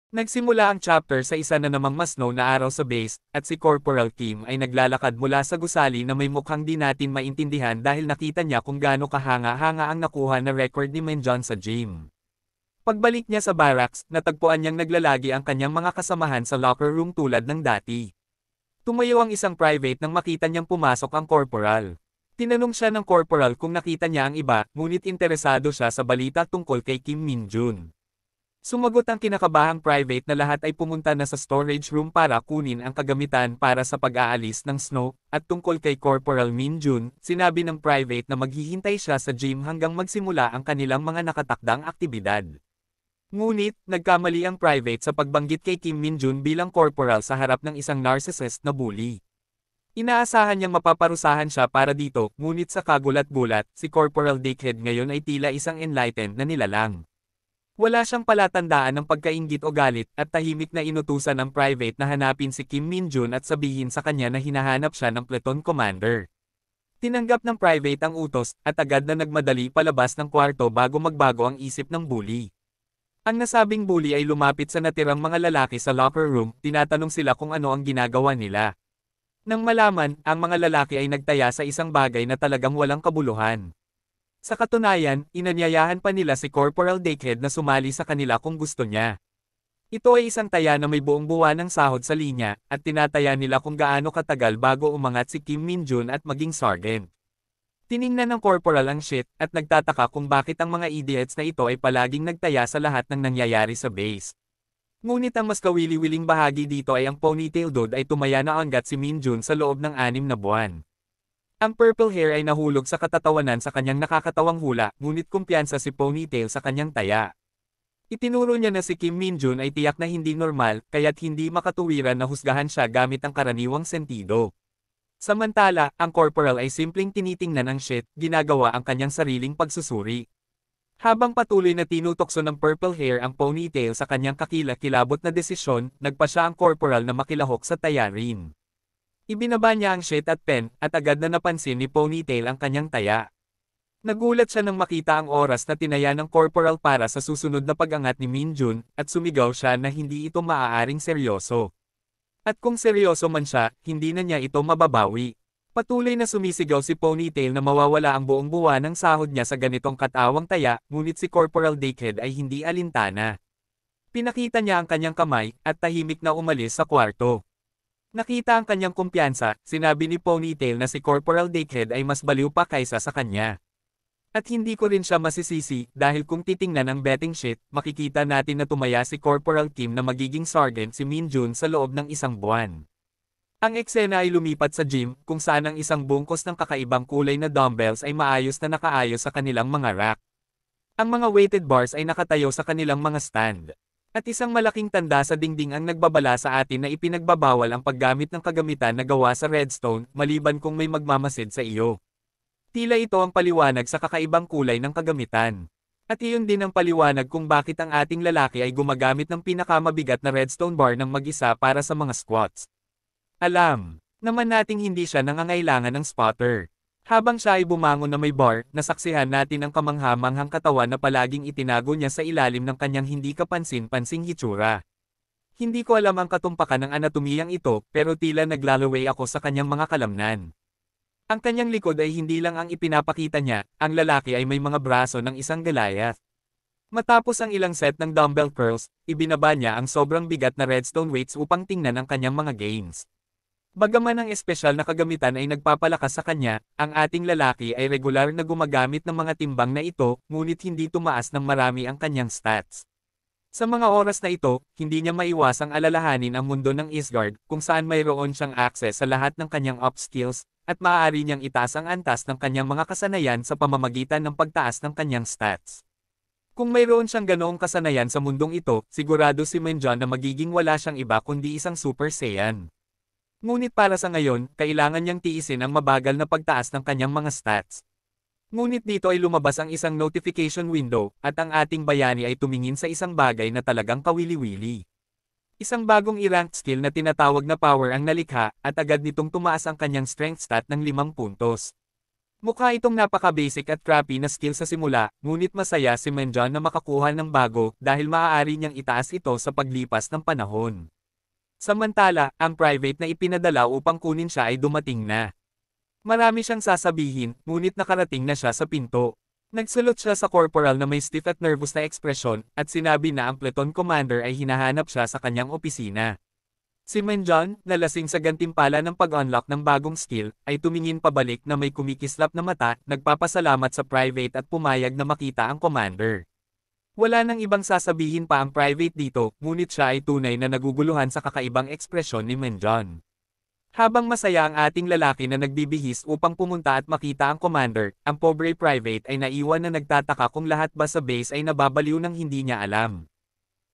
Nagsimula ang chapter sa isa na namang mas snow na araw sa base, at si Corporal Kim ay naglalakad mula sa gusali na may mukhang di natin maintindihan dahil nakita niya kung gaano kahanga-hanga ang nakuha na record ni Menjon sa gym. Pagbalik niya sa barracks, natagpuan niyang naglalagi ang kanyang mga kasamahan sa locker room tulad ng dati. Tumayo ang isang private nang makita niyang pumasok ang corporal. Tinanong siya ng corporal kung nakita niya ang iba, ngunit interesado siya sa balita tungkol kay Kim Min-jun. Sumagot ang kinakabahang private na lahat ay pumunta na sa storage room para kunin ang kagamitan para sa pag-aalis ng snow, at tungkol kay Corporal Min-jun, sinabi ng private na maghihintay siya sa gym hanggang magsimula ang kanilang mga nakatakdang aktibidad. Ngunit, nagkamali ang private sa pagbanggit kay Kim Min-jun bilang corporal sa harap ng isang narcissist na bully. Inaasahan niyang mapaparusahan siya para dito, ngunit sa kagulat-gulat, si Corporal Dickhead ngayon ay tila isang enlightened na nilalang. Wala siyang palatandaan ng pagkainggit o galit, at tahimik na inutusan ng private na hanapin si Kim Min-jun at sabihin sa kanya na hinahanap siya ng platoon commander. Tinanggap ng private ang utos, at agad na nagmadali palabas ng kwarto bago magbago ang isip ng bully. Ang nasabing bully ay lumapit sa natirang mga lalaki sa locker room, tinatanong sila kung ano ang ginagawa nila. Nang malaman, ang mga lalaki ay nagtaya sa isang bagay na talagang walang kabuluhan. Sa katunayan, inanyayahan pa nila si Corporal Dickhead na sumali sa kanila kung gusto niya. Ito ay isang taya na may buong buwan ng sahod sa linya, at tinataya nila kung gaano katagal bago umangat si Kim Min-jun at maging sergeant. Tiningnan ng corporal ang shit, at nagtataka kung bakit ang mga idiots na ito ay palaging nagtaya sa lahat ng nangyayari sa base. Ngunit ang mas kawili-wiling bahagi dito ay ang ponytail dude ay tumaya na hanggat si Min-jun sa loob ng 6 na buwan. Ang purple hair ay nahulog sa katatawanan sa kanyang nakakatawang hula, ngunit kumpiyansa si Ponytail sa kanyang taya. Itinuro niya na si Kim Min-jun ay tiyak na hindi normal, kaya't hindi makatuwiran na husgahan siya gamit ang karaniwang sentido. Samantala, ang corporal ay simpleng tinitingnan ang shit, ginagawa ang kanyang sariling pagsusuri. Habang patuloy na tinutokso ng purple hair ang Ponytail sa kanyang kakilakilabot na desisyon, nagpa siya ang corporal na makilahok sa taya rin. Ibinaba niya ang shit at pen, at agad na napansin ni Ponytail ang kanyang taya. Nagulat siya nang makita ang oras na tinaya ng corporal para sa susunod na pag-angat ni Min-jun, at sumigaw siya na hindi ito maaaring seryoso. At kung seryoso man siya, hindi na niya ito mababawi. Patuloy na sumisigaw si Ponytail na mawawala ang buong buwan ng sahod niya sa ganitong katawang taya, ngunit si Corporal Dickhead ay hindi alintana. Pinakita niya ang kanyang kamay, at tahimik na umalis sa kwarto. Nakita ang kanyang kumpiyansa, sinabi ni Ponytail na si Corporal Dickhead ay mas baliw pa kaysa sa kanya. At hindi ko rin siya masisisi, dahil kung titingnan ang betting sheet, makikita natin na tumaya si Corporal Kim na magiging sergeant si Min-jun sa loob ng 1 buwan. Ang eksena ay lumipat sa gym, kung saan ang isang bungkos ng kakaibang kulay na dumbbells ay maayos na nakaayos sa kanilang mga rack. Ang mga weighted bars ay nakatayo sa kanilang mga stand. At isang malaking tanda sa dingding ang nagbabala sa atin na ipinagbabawal ang paggamit ng kagamitan na gawa sa redstone, maliban kung may magmamasid sa iyo. Tila ito ang paliwanag sa kakaibang kulay ng kagamitan. At iyon din ang paliwanag kung bakit ang ating lalaki ay gumagamit ng pinakamabigat na redstone bar ng mag-isa para sa mga squats. Alam naman nating hindi siya nangangailangan ng spotter. Habang siya ay bumangon na may bar, nasaksihan natin ang kamangha-manghang katawan na palaging itinago niya sa ilalim ng kanyang hindi kapansin-pansing hitsura. Hindi ko alam ang katumpakan ng anatomiyang ito, pero tila naglalaway ako sa kanyang mga kalamnan. Ang kanyang likod ay hindi lang ang ipinapakita niya, ang lalaki ay may mga braso ng isang Goliath. Matapos ang ilang set ng dumbbell curls, ibinaba niya ang sobrang bigat na redstone weights upang tingnan ang kanyang mga gains. Bagaman ang espesyal na kagamitan ay nagpapalakas sa kanya, ang ating lalaki ay regular na gumagamit ng mga timbang na ito, ngunit hindi tumaas ng marami ang kanyang stats. Sa mga oras na ito, hindi niya maiwasang alalahanin ang mundo ng Isgard, kung saan mayroon siyang access sa lahat ng kanyang up skills, at maaari niyang itaas ang antas ng kanyang mga kasanayan sa pamamagitan ng pagtaas ng kanyang stats. Kung mayroon siyang ganoong kasanayan sa mundong ito, sigurado si Menjon na magiging wala siyang iba kundi isang Super Saiyan. Ngunit para sa ngayon, kailangan niyang tiisin ang mabagal na pagtaas ng kanyang mga stats. Ngunit dito ay lumabas ang isang notification window, at ang ating bayani ay tumingin sa isang bagay na talagang kawili-wili. Isang bagong i-ranked skill na tinatawag na power ang nalikha, at agad nitong tumaas ang kanyang strength stat ng 5 puntos. Mukha itong napaka-basic at crappy na skill sa simula, ngunit masaya si Menjon na makakuha ng bago dahil maaari niyang itaas ito sa paglipas ng panahon. Samantala, ang private na ipinadala upang kunin siya ay dumating na. Marami siyang sasabihin, ngunit nakarating na siya sa pinto. Nagsulot siya sa corporal na may stiff at nervous na ekspresyon, at sinabi na ang platoon commander ay hinahanap siya sa kanyang opisina. Si Menjon, na lasing sa gantimpala ng pag-unlock ng bagong skill, ay tumingin pabalik na may kumikislap na mata, nagpapasalamat sa private at pumayag na makita ang commander. Wala nang ibang sasabihin pa ang private dito, ngunit siya ay tunay na naguguluhan sa kakaibang ekspresyon ni Menjon. Habang masaya ang ating lalaki na nagbibihis upang pumunta at makita ang commander, ang pobre private ay naiwan na nagtataka kung lahat ba sa base ay nababaliw ng hindi niya alam.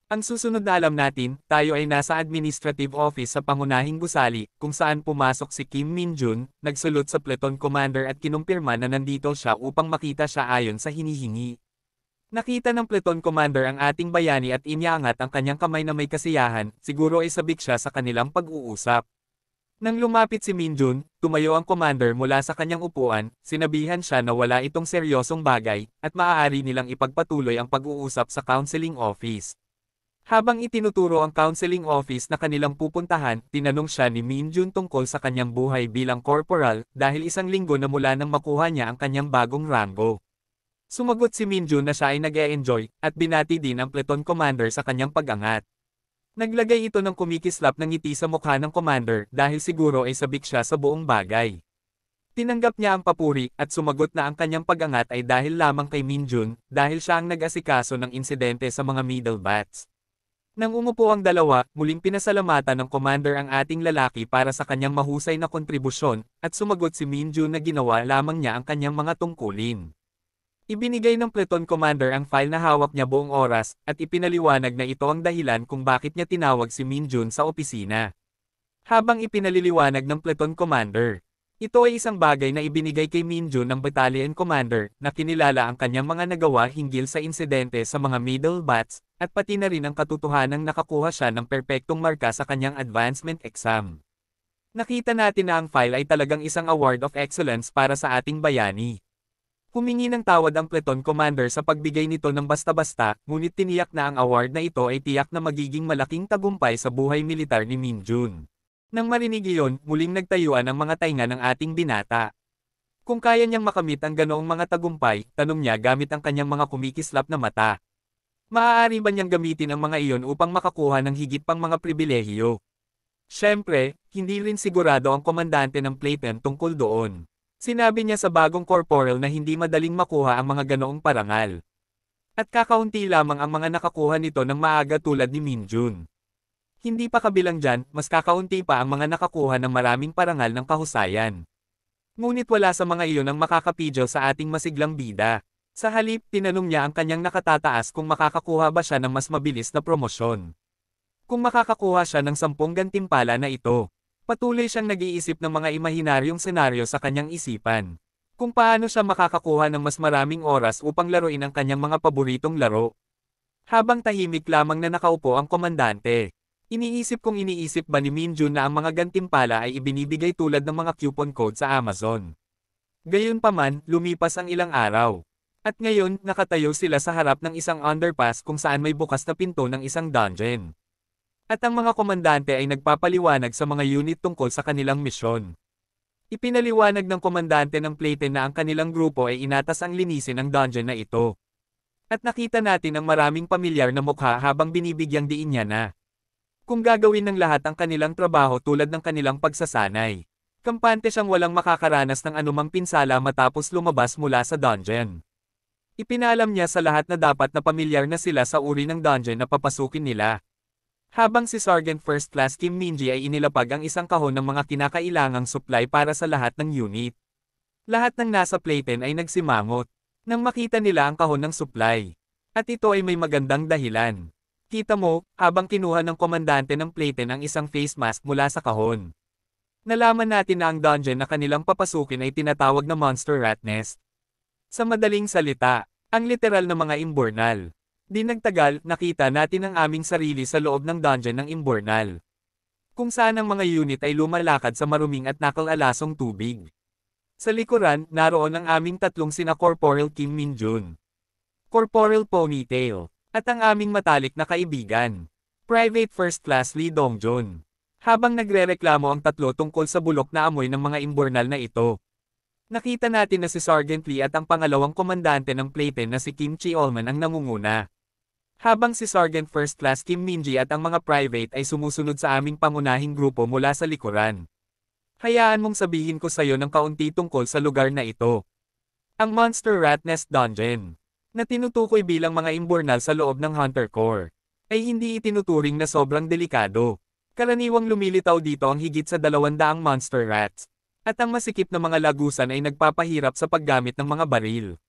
Ang susunod na alam natin, tayo ay nasa administrative office sa pangunahing gusali, kung saan pumasok si Kim Min-jun, nagsulot sa platoon commander at kinumpirma na nandito siya upang makita siya ayon sa hinihingi. Nakita ng platoon commander ang ating bayani at iniangat ang kanyang kamay na may kasiyahan, siguro ay sabik siya sa kanilang pag-uusap. Nang lumapit si Min-jun, tumayo ang commander mula sa kanyang upuan, sinabihan siya na wala itong seryosong bagay, at maaari nilang ipagpatuloy ang pag-uusap sa counseling office. Habang itinuturo ang counseling office na kanilang pupuntahan, tinanong siya ni Min-jun tungkol sa kanyang buhay bilang corporal, dahil isang linggo na mula nang makuha niya ang kanyang bagong rango. Sumagot si Min-jun na siya ay nag-e-enjoy, at binati din ang platoon commander sa kanyang pag-angat. Naglagay ito ng kumikislap ng ngiti sa mukha ng commander dahil siguro ay sabik siya sa buong bagay. Tinanggap niya ang papuri at sumagot na ang kanyang pag-angat ay dahil lamang kay Min-jun, dahil siya ang nag-asikaso ng insidente sa mga middle bats. Nang umupo ang dalawa, muling pinasalamatan ng commander ang ating lalaki para sa kanyang mahusay na kontribusyon, at sumagot si Min-jun na ginawa lamang niya ang kanyang mga tungkulin. Ibinigay ng platoon commander ang file na hawak niya buong oras, at ipinaliwanag na ito ang dahilan kung bakit niya tinawag si Min-jun sa opisina. Habang ipinaliliwanag ng platoon commander, ito ay isang bagay na ibinigay kay Min-jun ng battalion commander, na kinilala ang kanyang mga nagawa hinggil sa insidente sa mga middle bats, at pati na rin ang katotohanang nakakuha siya ng perpektong marka sa kanyang advancement exam. Nakita natin na ang file ay talagang isang award of excellence para sa ating bayani. Humingi ng tawad ang platoon commander sa pagbigay nito ng basta-basta, ngunit tiniyak na ang award na ito ay tiyak na magiging malaking tagumpay sa buhay militar ni Min-jun. Nang marinig iyon, muling nagtayuan ang mga tainga ng ating binata. Kung kaya niyang makamit ang ganoong mga tagumpay, tanong niya gamit ang kanyang mga kumikislap na mata. Maaari ba niyang gamitin ang mga iyon upang makakuha ng higit pang mga pribilehiyo? Siyempre, hindi rin sigurado ang komandante ng platoon tungkol doon. Sinabi niya sa bagong corporal na hindi madaling makuha ang mga ganoong parangal. At kakaunti lamang ang mga nakakuha nito ng maaga tulad ni Min-jun. Hindi pa kabilang dyan, mas kakaunti pa ang mga nakakuha ng maraming parangal ng kahusayan. Ngunit wala sa mga iyon ang makakapidyo sa ating masiglang bida. Sa halip, tinanong niya ang kanyang nakatataas kung makakakuha ba siya ng mas mabilis na promosyon. Kung makakakuha siya ng 10 gantimpala na ito, patuloy siyang nag-iisip ng mga imahinaryong senaryo sa kanyang isipan. Kung paano siya makakakuha ng mas maraming oras upang laruin ang kanyang mga paboritong laro. Habang tahimik lamang na nakaupo ang komandante, iniisip ba ni Min-jun na ang mga gantimpala ay ibinibigay tulad ng mga coupon code sa Amazon. Gayunpaman, lumipas ang ilang araw. At ngayon, nakatayo sila sa harap ng isang underpass kung saan may bukas na pinto ng isang dungeon. At ang mga komandante ay nagpapaliwanag sa mga unit tungkol sa kanilang misyon. Ipinaliwanag ng komandante ng platoon na ang kanilang grupo ay inatas ang linisin ang dungeon na ito. At nakita natin ang maraming pamilyar na mukha habang binibigyang diin niya na. Kung gagawin ng lahat ang kanilang trabaho tulad ng kanilang pagsasanay, kampante siyang walang makakaranas ng anumang pinsala matapos lumabas mula sa dungeon. Ipinalam niya sa lahat na dapat na pamilyar na sila sa uri ng dungeon na papasukin nila. Habang si Sergeant First Class Kim Min-ji ay inilapag ang isang kahon ng mga kinakailangang supply para sa lahat ng unit. Lahat ng nasa platoon ay nagsimangot nang makita nila ang kahon ng supply. At ito ay may magandang dahilan. Kita mo, habang kinuha ng komandante ng platoon ang isang face mask mula sa kahon. Nalaman natin na ang dungeon na kanilang papasukin ay tinatawag na Monster Rat Nest. Sa madaling salita, ang literal na mga imburnal. Di nagtagal, nakita natin ang aming sarili sa loob ng dungeon ng imburnal. Kung saan ang mga unit ay lumalakad sa maruming at nakalalasong tubig. Sa likuran, naroon ang aming tatlong sina Corporal Kim Min-jun, Corporal Ponytail, at ang aming matalik na kaibigan, Private First Class Lee Dong-jun. Habang nagrereklamo ang tatlo tungkol sa bulok na amoy ng mga imbornal na ito, nakita natin na si Sergeant Lee at ang pangalawang komandante ng Playpen na si Kim Chi-olman ang nangunguna. Habang si Sergeant First Class Kim Min-ji at ang mga private ay sumusunod sa aming pangunahing grupo mula sa likuran. Hayaan mong sabihin ko sa iyo ng kaunti tungkol sa lugar na ito. Ang Monster Rat Nest Dungeon, na tinutukoy bilang mga imbornal sa loob ng Hunter Corps, ay hindi itinuturing na sobrang delikado. Karaniwang lumilitaw dito ang higit sa 200 monster rats, at ang masikip na mga lagusan ay nagpapahirap sa paggamit ng mga baril,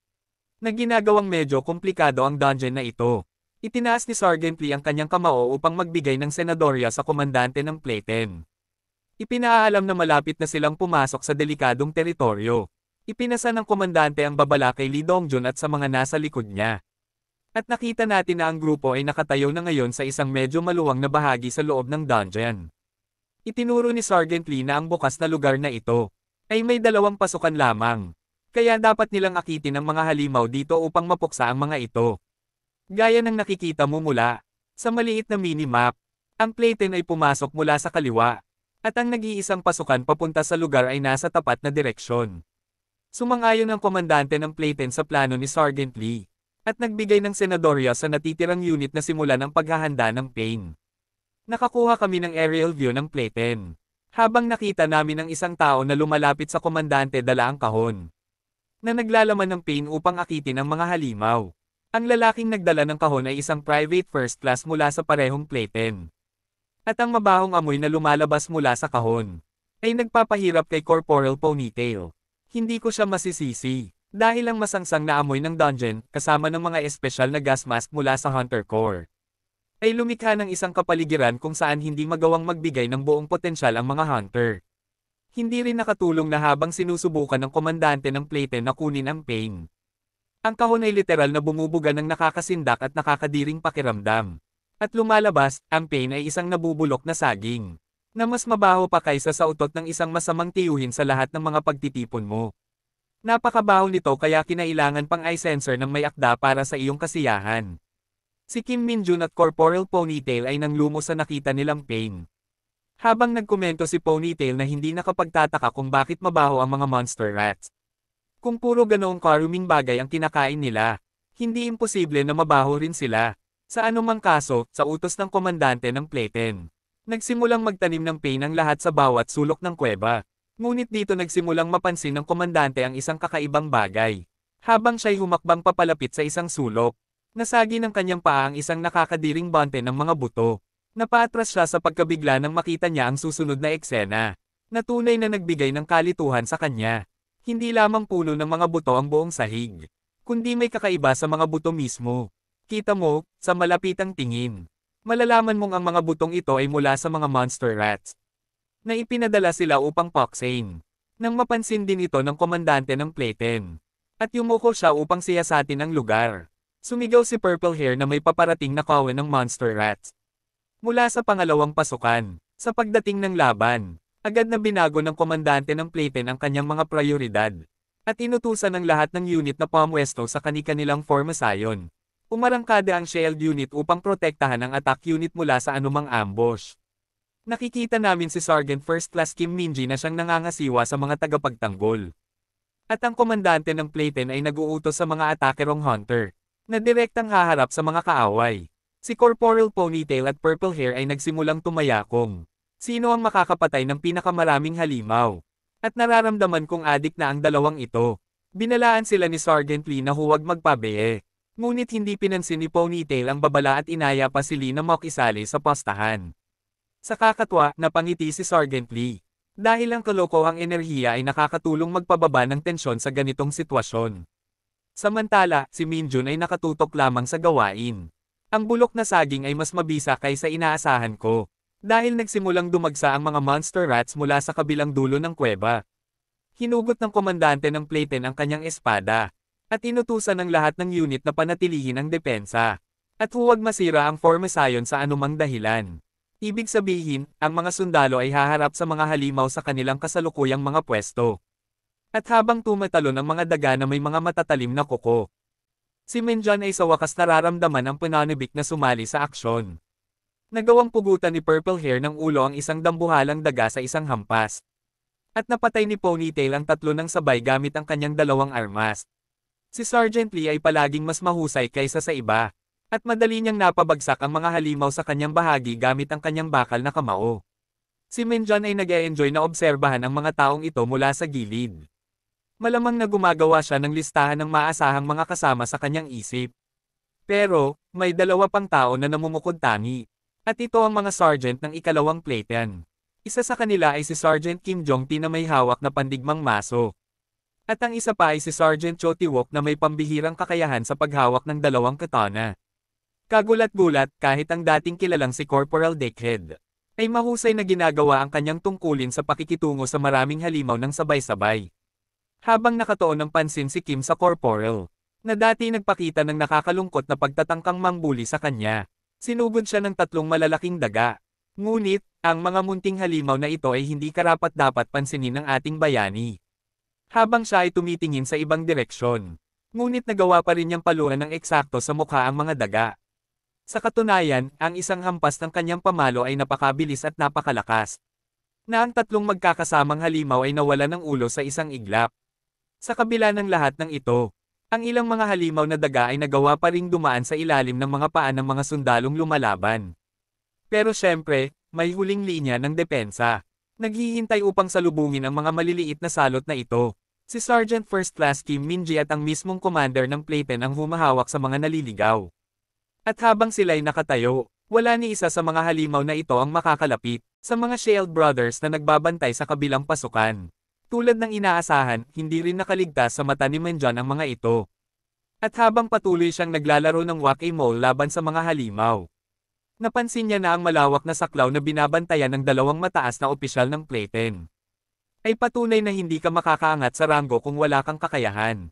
na ginagawang medyo komplikado ang dungeon na ito. Itinaas ni Sergeant Lee ang kanyang kamao upang magbigay ng senadorya sa komandante ng Playpen. Ipinaalam na malapit na silang pumasok sa delikadong teritoryo. Ipinasa ng komandante ang babala kay Lee Dong-jun at sa mga nasa likod niya. At nakita natin na ang grupo ay nakatayo na ngayon sa isang medyo maluwang na bahagi sa loob ng dungeon. Itinuro ni Sergeant Lee na ang bukas na lugar na ito ay may 2 pasukan lamang, kaya dapat nilang akitin ang mga halimaw dito upang mapuksa ang mga ito. Gaya ng nakikita mo mula sa maliit na mini-map, ang Playpen ay pumasok mula sa kaliwa, at ang nag-iisang pasukan papunta sa lugar ay nasa tapat na direksyon. Sumang-ayon ang komandante ng Playpen sa plano ni Sergeant Lee, at nagbigay ng senadorya sa natitirang unit na simulan ang paghahanda ng pain. Nakakuha kami ng aerial view ng Playpen, habang nakita namin ang isang tao na lumalapit sa komandante dala ang kahon, na naglalaman ng pain upang akitin ang mga halimaw. Ang lalaking nagdala ng kahon ay isang private first class mula sa parehong Playpen. At ang mabahong amoy na lumalabas mula sa kahon ay nagpapahirap kay Corporal Ponytail. Hindi ko siya masisisi. Dahil ang masangsang na amoy ng dungeon, kasama ng mga espesyal na gas mask mula sa Hunter Corps, ay lumikha ng isang kapaligiran kung saan hindi magawang magbigay ng buong potensyal ang mga hunter. Hindi rin nakatulong na habang sinusubukan ng komandante ng Playpen na kunin ang pain. Ang kahon ay literal na bumubuga ng nakakasindak at nakakadiring pakiramdam. At lumalabas, ang pain ay isang nabubulok na saging, na mas mabaho pa kaysa sa utot ng isang masamang tiyuhin sa lahat ng mga pagtitipon mo. Napakabaho nito kaya kinailangan pang eye sensor ng may akda para sa iyong kasiyahan. Si Kim Min-jun at Corporal Ponytail ay nanglumo sa nakita nilang pain. Habang nagkomento si Ponytail na hindi nakapagtataka kung bakit mabaho ang mga monster rats. Kung puro ganoong karuming bagay ang kinakain nila, hindi imposible na mabaho rin sila. Sa anumang kaso, sa utos ng komandante ng Playpen, nagsimulang magtanim ng pain ang lahat sa bawat sulok ng kuweba. Ngunit dito nagsimulang mapansin ng komandante ang isang kakaibang bagay. Habang siya'y humakbang papalapit sa isang sulok, nasagi ng kanyang paa ang isang nakakadiring bante ng mga buto. Napaatras siya sa pagkabigla nang makita niya ang susunod na eksena, na tunay na nagbigay ng kalituhan sa kanya. Hindi lamang puno ng mga buto ang buong sahig, kundi may kakaiba sa mga buto mismo. Kita mo, sa malapitang tingin, malalaman mong ang mga butong ito ay mula sa mga monster rats, na ipinadala sila upang poksain. Nang mapansin din ito ng komandante ng Playpen, at yumuko siya upang siyasatin ang lugar, sumigaw si Purple Hair na may paparating na kawan ng monster rats. Mula sa pangalawang pasukan, sa pagdating ng laban, agad na binago ng komandante ng Playpen ang kanyang mga prioridad, at inutusan ng lahat ng unit na pumwesto sa kani-kanilang formasayon. Umarangkada ang shield unit upang protektahan ang attack unit mula sa anumang ambush. Nakikita namin si Sergeant First Class Kim Min-ji na siyang nangangasiwa sa mga tagapagtanggol. At ang komandante ng Playpen ay nag-uutos sa mga atakerong hunter, na direktang haharap sa mga kaaway. Si Corporal Ponytail at Purple Hair ay nagsimulang tumayakong. Sino ang makakapatay ng pinakamaraming halimaw? At nararamdaman kong adik na ang dalawang ito. Binalaan sila ni Sergeant Lee na huwag magpabeye. Ngunit hindi pinansin ni Ponytail ang babala at inaya pa si Lee na makisali sa postahan. Sa kakatwa, napangiti si Sergeant Lee. Dahil ang kalokohang enerhiya ay nakakatulong magpababa ng tensyon sa ganitong sitwasyon. Samantala, si Min-jun ay nakatutok lamang sa gawain. Ang bulok na saging ay mas mabisa kaysa inaasahan ko. Dahil nagsimulang dumagsa ang mga monster rats mula sa kabilang dulo ng kuweba. Hinugot ng komandante ng Playpen ang kanyang espada. At inutusan ng lahat ng unit na panatilihin ang depensa. At huwag masira ang formasayon sa anumang dahilan. Ibig sabihin, ang mga sundalo ay haharap sa mga halimaw sa kanilang kasalukuyang mga pwesto. At habang tumatalon ang mga daga na may mga matatalim na kuko, si Minjon ay sa wakas nararamdaman ang pananabik na sumali sa aksyon. Nagawang pugutan ni Purple Hair ng ulo ang isang dambuhalang daga sa isang hampas. At napatay ni Ponytail ang tatlo ng sabay gamit ang kanyang dalawang armas. Si Sergeant Lee ay palaging mas mahusay kaysa sa iba. At madali niyang napabagsak ang mga halimaw sa kanyang bahagi gamit ang kanyang bakal na kamao. Si Minjon ay nag-e-enjoy na obserbahan ang mga taong ito mula sa gilid. Malamang na gumagawa siya ng listahan ng maasahang mga kasama sa kanyang isip. Pero, may dalawa pang tao na namumukod-tangi. At ito ang mga sergeant ng ikalawang platan. Isa sa kanila ay si Sergeant Kim Jong-ti na may hawak na pandigmang maso. At ang isa pa ay si Sergeant Cho Ti-wook na may pambihirang kakayahan sa paghawak ng dalawang katana. Kagulat-gulat kahit ang dating kilalang si Corporal Dickhead ay mahusay na ginagawa ang kanyang tungkulin sa pakikitungo sa maraming halimaw ng sabay-sabay. Habang nakatuon ng pansin si Kim sa Corporal, na dati nagpakita ng nakakalungkot na pagtatangkang mangbuli sa kanya, sinugod siya ng tatlong malalaking daga. Ngunit, ang mga munting halimaw na ito ay hindi karapat-dapat pansinin ng ating bayani. Habang siya ay tumitingin sa ibang direksyon, ngunit nagawa pa rin niyang paluhan ng eksakto sa mukha ang mga daga. Sa katunayan, ang isang hampas ng kanyang pamalo ay napakabilis at napakalakas. Na ang tatlong magkakasamang halimaw ay nawala ng ulo sa isang iglap. Sa kabila ng lahat ng ito, ang ilang mga halimaw na daga ay nagawa pa ring dumaan sa ilalim ng mga paa ng mga sundalong lumalaban. Pero syempre, may huling linya ng depensa. Naghihintay upang salubungin ang mga maliliit na salot na ito. Si Sergeant First Class Kim Min-ji at ang mismong commander ng platan ang humahawak sa mga naliligaw. At habang sila'y nakatayo, wala ni isa sa mga halimaw na ito ang makakalapit sa mga Shield Brothers na nagbabantay sa kabilang pasukan. Tulad ng inaasahan, hindi rin nakaligtas sa mata ni Minjon ang mga ito. At habang patuloy siyang naglalaro ng whack-a-mole laban sa mga halimaw, napansin niya na ang malawak na saklaw na binabantayan ng dalawang mataas na opisyal ng platan ay patunay na hindi ka makakaangat sa ranggo kung wala kang kakayahan.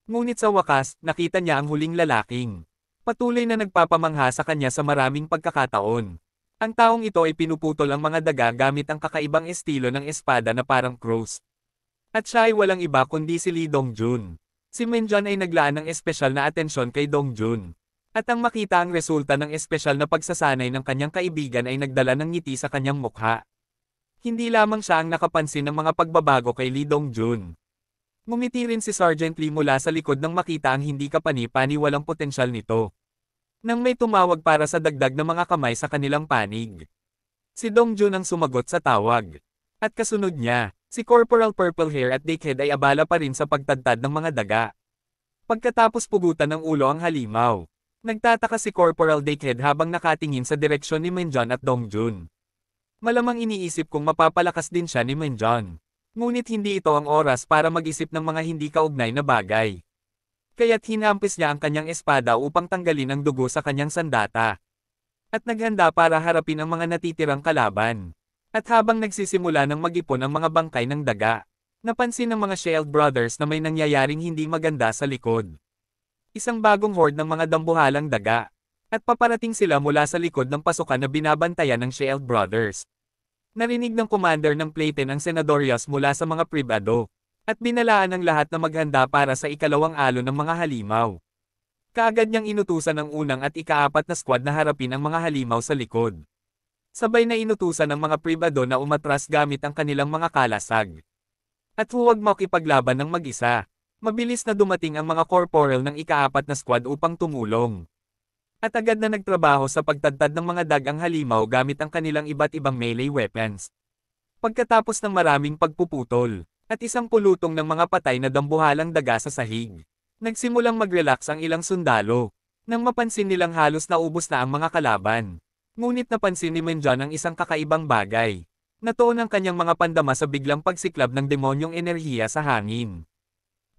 Ngunit sa wakas, nakita niya ang huling lalaking patuloy na nagpapamangha sa kanya sa maraming pagkakataon. Ang taong ito ay pinuputol ang mga daga gamit ang kakaibang estilo ng espada na parang cross. At siya ay walang iba kundi si Lee Dong-jun. Si Minjon ay naglaan ng espesyal na atensyon kay Dong-jun. At ang makita ang resulta ng espesyal na pagsasanay ng kanyang kaibigan ay nagdala ng ngiti sa kanyang mukha. Hindi lamang siya ang nakapansin ng mga pagbabago kay Lee Dong-jun. Ngumiti rin si Sergeant Lee mula sa likod nang makita ang hindi kapani-paniwalang potensyal nito. Nang may tumawag para sa dagdag na mga kamay sa kanilang panig, si Dong-jun ang sumagot sa tawag. At kasunod niya, si Corporal Purple Hair at Dickhead ay abala pa rin sa pagtadtad ng mga daga. Pagkatapos pugutan ng ulo ang halimaw, nagtataka si Corporal Dickhead habang nakatingin sa direksyon ni Minjon at Dong-jun. Malamang iniisip kung mapapalakas din siya ni Minjon. Ngunit hindi ito ang oras para mag-isip ng mga hindi kaugnay na bagay. Kaya't hinampis niya ang kanyang espada upang tanggalin ang dugo sa kanyang sandata. At naghanda para harapin ang mga natitirang kalaban. At habang nagsisimula ng mag-ipon ang mga bangkay ng daga, napansin ng mga Shield Brothers na may nangyayaring hindi maganda sa likod. Isang bagong horde ng mga dambuhalang daga. At paparating sila mula sa likod ng pasukan na binabantayan ng Shield Brothers. Narinig ng commander ng platan ang senadorias mula sa mga pribado, at binalaan ng lahat na maghanda para sa ikalawang alon ng mga halimaw. Kaagad niyang inutusan ang unang at ikaapat na squad na harapin ang mga halimaw sa likod. Sabay na inutusan ng mga pribado na umatras gamit ang kanilang mga kalasag. At huwag makipaglaban ng mag-isa. Mabilis na dumating ang mga corporal ng ikaapat na squad upang tumulong. At agad na nagtrabaho sa pagtadtad ng mga dagang halimaw gamit ang kanilang iba't ibang melee weapons. Pagkatapos ng maraming pagpuputol, at isang pulutong ng mga patay na dambuhalang daga sa sahig, nagsimulang mag-relax ang ilang sundalo, nang mapansin nilang halos naubos na ang mga kalaban. Ngunit napansin ni Minjon ang isang kakaibang bagay. Natuon ang kanyang mga pandama sa biglang pagsiklab ng demonyong enerhiya sa hangin.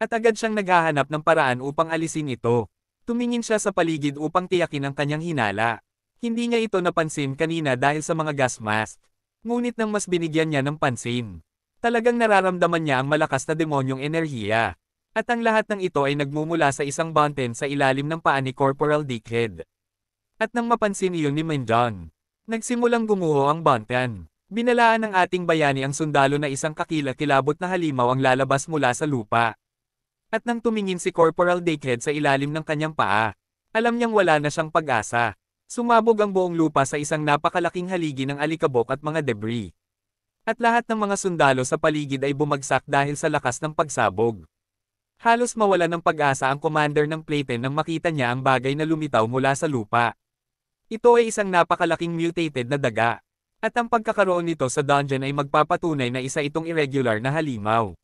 At agad siyang naghahanap ng paraan upang alisin ito. Tumingin siya sa paligid upang tiyakin ang kanyang hinala. Hindi niya ito napansin kanina dahil sa mga gas mask. Ngunit nang mas binigyan niya ng pansin, talagang nararamdaman niya ang malakas na demonyong enerhiya. At ang lahat ng ito ay nagmumula sa isang button sa ilalim ng paa ni Corporal Dickhead. At nang mapansin iyon ni Minjon, nagsimulang gumuho ang button. Binalaan ng ating bayani ang sundalo na isang kakilakilabot na halimaw ang lalabas mula sa lupa. At nang tumingin si Corporal Dickhead sa ilalim ng kanyang paa, alam niyang wala na siyang pag-asa. Sumabog ang buong lupa sa isang napakalaking haligi ng alikabok at mga debris. At lahat ng mga sundalo sa paligid ay bumagsak dahil sa lakas ng pagsabog. Halos mawala ng pag-asa ang commander ng Playpen nang makita niya ang bagay na lumitaw mula sa lupa. Ito ay isang napakalaking mutated na daga. At ang pagkakaroon nito sa dungeon ay magpapatunay na isa itong irregular na halimaw.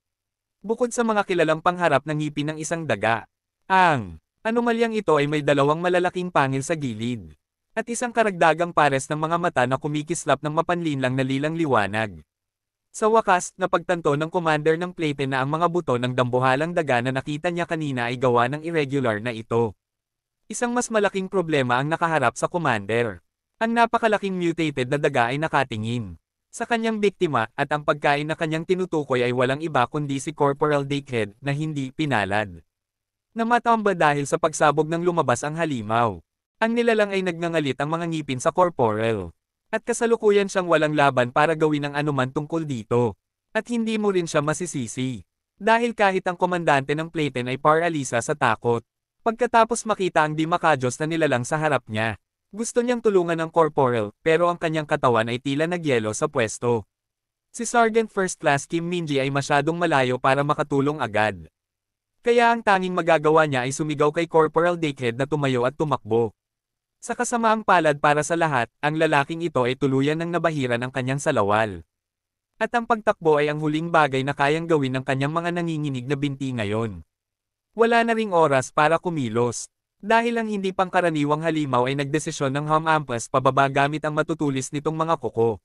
Bukod sa mga kilalang pangharap ng ngipin ng isang daga, ang anomalyang ito ay may dalawang malalaking pangil sa gilid. At isang karagdagang pares ng mga mata na kumikislap ng mapanlinlang na lilang liwanag. Sa wakas, napagtanto ng commander ng Playpen na ang mga buto ng dambuhalang daga na nakita niya kanina ay gawa ng irregular na ito. Isang mas malaking problema ang nakaharap sa commander. Ang napakalaking mutated na daga ay nakatingin sa kanyang biktima at ang pagkain na kanyang tinutukoy ay walang iba kundi si Corporal Dickhead na hindi pinalad. Namatamba dahil sa pagsabog ng lumabas ang halimaw. Ang nilalang ay nagngangalit ang mga ngipin sa Corporal. At kasalukuyan siyang walang laban para gawin ang anuman tungkol dito. At hindi mo rin siya masisisi. Dahil kahit ang komandante ng Playpen ay paralisa sa takot. Pagkatapos makita ang di makajos na nilalang sa harap niya. Gusto niyang tulungan ang Corporal, pero ang kanyang katawan ay tila nagyelo sa pwesto. Si Sergeant First Class Kim Minji ay masyadong malayo para makatulong agad. Kaya ang tanging magagawa niya ay sumigaw kay Corporal Dickhead na tumayo at tumakbo. Sa kasamaang palad para sa lahat, ang lalaking ito ay tuluyan ng nabahiran ang kanyang salawal. At ang pagtakbo ay ang huling bagay na kayang gawin ng kanyang mga nanginginig na binti ngayon. Wala na ring oras para kumilos. Dahil ang hindi pangkaraniwang halimaw ay nagdesisyon ng humampas pababa gamit ang matutulis nitong mga kuko.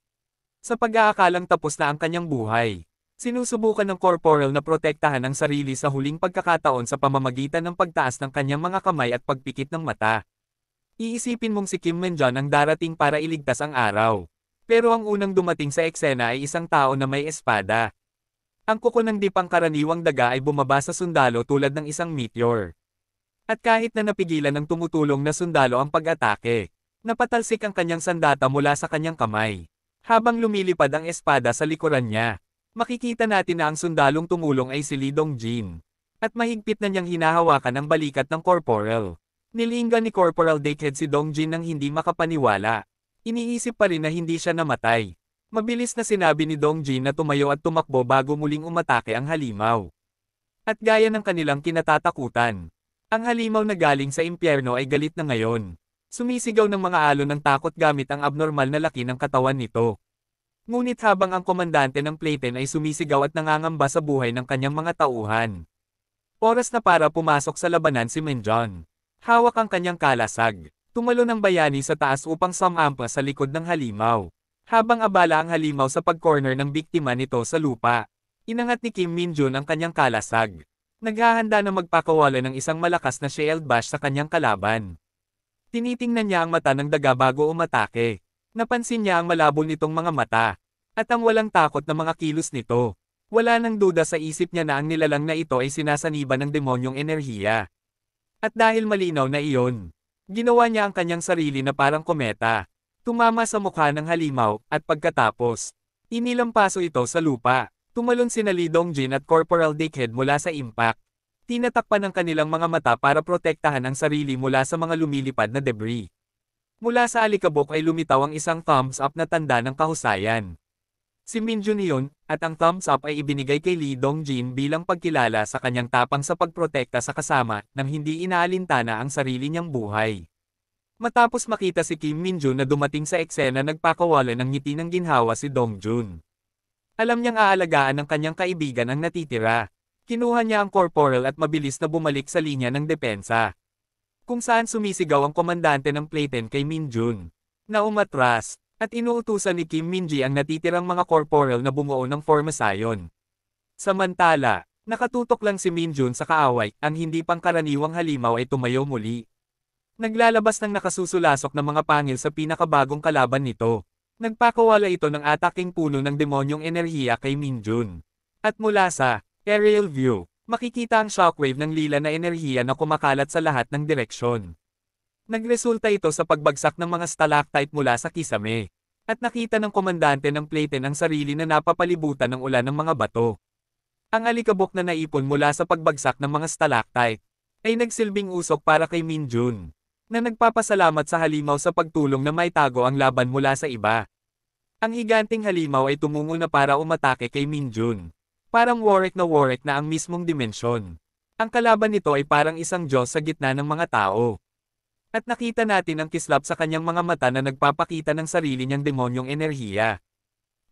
Sa pag-aakalang tapos na ang kanyang buhay, sinusubukan ng Corporal na protektahan ang sarili sa huling pagkakataon sa pamamagitan ng pagtaas ng kanyang mga kamay at pagpikit ng mata. Iisipin mong si Kim Minjon ang darating para iligtas ang araw. Pero ang unang dumating sa eksena ay isang tao na may espada. Ang kuko ng di pangkaraniwang daga ay bumaba sa sundalo tulad ng isang meteor. At kahit na napigilan ng tumutulong na sundalo ang pag-atake, napatalsik ang kanyang sandata mula sa kanyang kamay. Habang lumilipad ang espada sa likuran niya, makikita natin na ang sundalong tumulong ay si Lee Dong-jin. At mahigpit na niyang hinahawakan ang balikat ng Corporal. Nilinggan ni Corporal Dickhead si Dong-jin nang hindi makapaniwala. Iniisip pa rin na hindi siya namatay. Mabilis na sinabi ni Dong-jin na tumayo at tumakbo bago muling umatake ang halimaw. At gaya ng kanilang kinatatakutan, ang halimaw na galing sa impyerno ay galit na ngayon. Sumisigaw ng mga alon ng takot gamit ang abnormal na laki ng katawan nito. Ngunit habang ang komandante ng Playpen ay sumisigaw at nangangamba sa buhay ng kanyang mga tauhan. Oras na para pumasok sa labanan si Minjon. Hawak ang kanyang kalasag. Tumalo ng bayani sa taas upang sumampa sa likod ng halimaw. Habang abala ang halimaw sa pag-corner ng biktima nito sa lupa, inangat ni Kim Minjon ang kanyang kalasag. Naghahanda na magpakawala ng isang malakas na shield bash sa kanyang kalaban. Tinitingnan niya ang mata ng daga bago umatake. Napansin niya ang malabo nitong mga mata. At ang walang takot na mga kilos nito. Wala nang duda sa isip niya na ang nilalang na ito ay sinasaniba ng demonyong enerhiya. At dahil malinaw na iyon, ginawa niya ang kanyang sarili na parang kometa. Tumama sa mukha ng halimaw, at pagkatapos, inilampaso ito sa lupa. Tumalon sina Lee Dong-jin at Corporal Dickhead mula sa impact. Tinatakpan ang kanilang mga mata para protektahan ang sarili mula sa mga lumilipad na debris. Mula sa alikabok ay lumitaw ang isang thumbs up na tanda ng kahusayan. Si Minjon iyon, at ang thumbs up ay ibinigay kay Lee Dong-jin bilang pagkilala sa kanyang tapang sa pagprotekta sa kasama nang hindi inaalintana ang sarili niyang buhay. Matapos makita si Kim Minjon na dumating sa eksena nagpakawala ng ngiti ng ginhawa si Dong-jun. Alam niyang aalagaan ng kanyang kaibigan ang natitira. Kinuha niya ang Corporal at mabilis na bumalik sa linya ng depensa. Kung saan sumisigaw ang komandante ng Playpen kay Minjon na umatras. At inuutusan ni Kim Minji ang natitirang mga Corporal na bumuo ng formasayon. Samantala, nakatutok lang si Minjon sa kaaway, ang hindi pangkaraniwang halimaw ay tumayo muli. Naglalabas ng nakasusulasok na mga pangil sa pinakabagong kalaban nito. Nagpakawala ito ng ataking puno ng demonyong enerhiya kay Minjon. At mula sa aerial view, makikita ang shockwave ng lila na enerhiya na kumakalat sa lahat ng direksyon. Nagresulta ito sa pagbagsak ng mga stalactite mula sa kisame. At nakita ng komandante ng Platen ang sarili na napapalibutan ng ulan ng mga bato. Ang alikabok na naipon mula sa pagbagsak ng mga stalactite ay nagsilbing usok para kay Minjun, na nagpapasalamat sa halimaw sa pagtulong na maitago ang laban mula sa iba. Ang higanting halimaw ay tumungo na para umatake kay Minjun. Parang warek na ang mismong dimensyon. Ang kalaban nito ay parang isang Diyos sa gitna ng mga tao. At nakita natin ang kislap sa kanyang mga mata na nagpapakita ng sarili niyang demonyong enerhiya.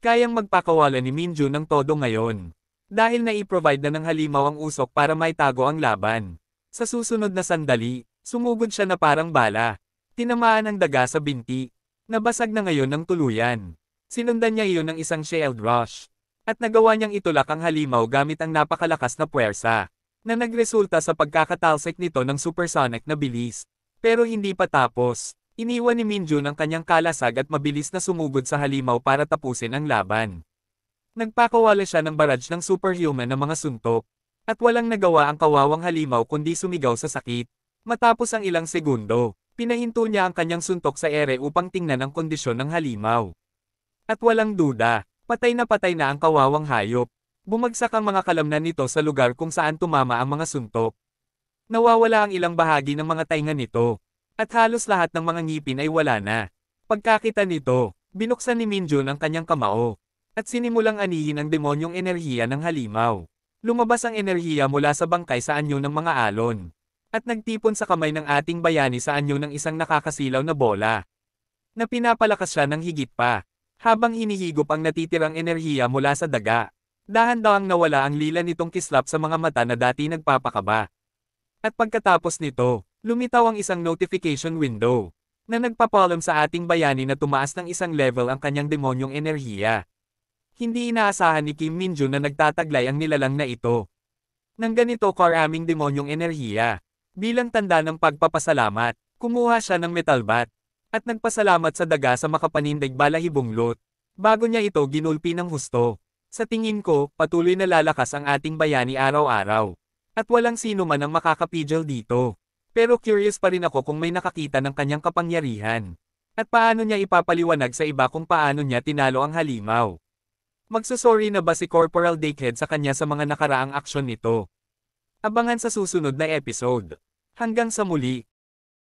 Kayang magpakawala ni Minjun ng todo ngayon. Dahil na-i-provide na ng halimaw ang usok para maitago ang laban. Sa susunod na sandali, sumugod siya na parang bala. Tinamaan ang daga sa binti. Nabasag na ngayon ng tuluyan. Sinundan niya iyon ng isang shield rush. At nagawa niyang itulak ang halimaw gamit ang napakalakas na puwersa, na nagresulta sa pagkakatalsik nito ng supersonic na bilis. Pero hindi pa tapos. Iniwan ni Minjun ang kanyang kalasag at mabilis na sumugod sa halimaw para tapusin ang laban. Nagpakawala siya ng barrage ng superhuman na mga suntok. At walang nagawa ang kawawang halimaw kundi sumigaw sa sakit. Matapos ang ilang segundo, pinahinto niya ang kanyang suntok sa ere upang tingnan ang kondisyon ng halimaw. At walang duda, patay na ang kawawang hayop. Bumagsak ang mga kalamnan nito sa lugar kung saan tumama ang mga suntok. Nawawala ang ilang bahagi ng mga tainga nito. At halos lahat ng mga ngipin ay wala na. Pagkakita nito, binuksan ni Minjun ang kanyang kamao. At sinimulang anihin ang demonyong enerhiya ng halimaw. Lumabas ang enerhiya mula sa bangkay sa anyo ng mga alon. At nagtipon sa kamay ng ating bayani sa anyo ng isang nakakasilaw na bola. Na pinapalakas siya ng higit pa. Habang hinihigop ang natitirang enerhiya mula sa daga. Dahan-dahang nawala ang lila nitong kislap sa mga mata na dati nagpapakaba. At pagkatapos nito, lumitaw ang isang notification window. Na nagpapalam sa ating bayani na tumaas ng isang level ang kanyang demonyong enerhiya. Hindi inaasahan ni Kim Minjun na nagtataglay ang nilalang na ito. Nang ganito karaming demonyong enerhiya. Bilang tanda ng pagpapasalamat, kumuha siya ng metal bat. At nagpasalamat sa daga sa makapanindig balahibong lot. Bago niya ito ginulpi ng husto. Sa tingin ko, patuloy na lalakas ang ating bayani araw-araw. At walang sino man ang makakapigil dito. Pero curious pa rin ako kung may nakakita ng kanyang kapangyarihan. At paano niya ipapaliwanag sa iba kung paano niya tinalo ang halimaw. Magsusorry na ba si Corporal Dickhead sa kanya sa mga nakaraang aksyon nito? Abangan sa susunod na episode. Hanggang sa muli.